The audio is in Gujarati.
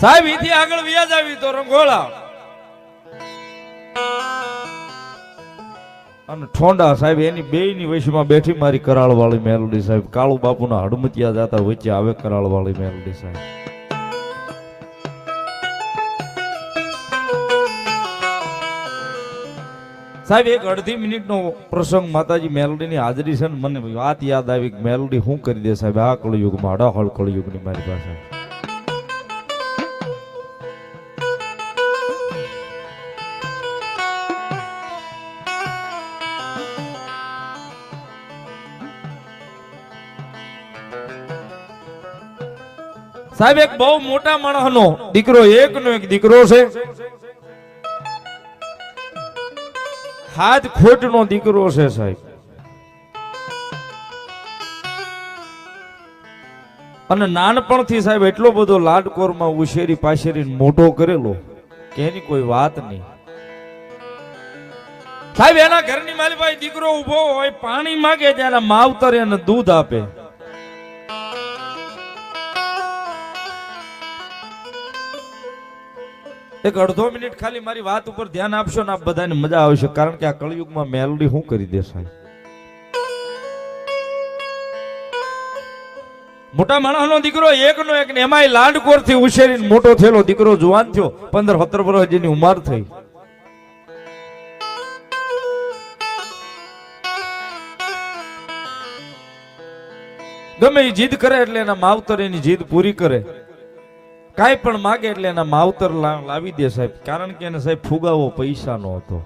સાહેબ ઈથી આગળ વ્યાજ આવી તો રંગોળા અને ઠોંડા સાહેબ એની બેયની વયસમાં બેઠી મારી કરાળ વાળી મેલડી સાહેબ કાળુ બાપુના હડમતિયા જાતા વચ્ચે આવે કરાળ વાળી મેલડી સાહેબ સાહેબ એક અડધી મિનિટનો પ્રસંગ માતાજી મેલડીની હાજરી છે ને મને વાત યાદ આવી કે મેલડી શું કરી દે સાહેબ આ કળયુગમાં અડાહળ કળયુગની મારી પાસે સાહેબ એક બહુ મોટા માણસનો દીકરો એકનો એક દીકરો છે હાથ ખોટનો દીકરો છે સાહેબ અને નાનપણથી સાહેબ એટલો બધો લાડકોરમાં ઉછેરી પાછેરી મોટો કરેલો કે એની કોઈ વાત નહીં સાહેબ એના ઘરની માલિક દીકરો ઉભો હોય પાણી માંગે ત્યારે માવતર એને દૂધ આપે એક અડધો મિનિટ ખાલી મારી વાત ઉપર ધ્યાન આપશો ને આપ બધાને મજા આવશે કારણ કે આ કળયુગમાં મેલડી શું કરી દે સાહેબ મોટા માણસનો દીકરો એકનો એક ને એમાંય લાડકોર થી ઉછેરીને મોટો થયેલો દીકરો જુવાન થયો 15-17 વર્ષ જેની ઉંમર થઈ ગમે એ જીદ કરે એટલે એના માવતર એની જીદ પૂરી કરે કાંઈ પણ માગે એટલે એના માવતર લાવી દે સાહેબ કારણ કે એને સાહેબ ફુગાવો પૈસા નો હતો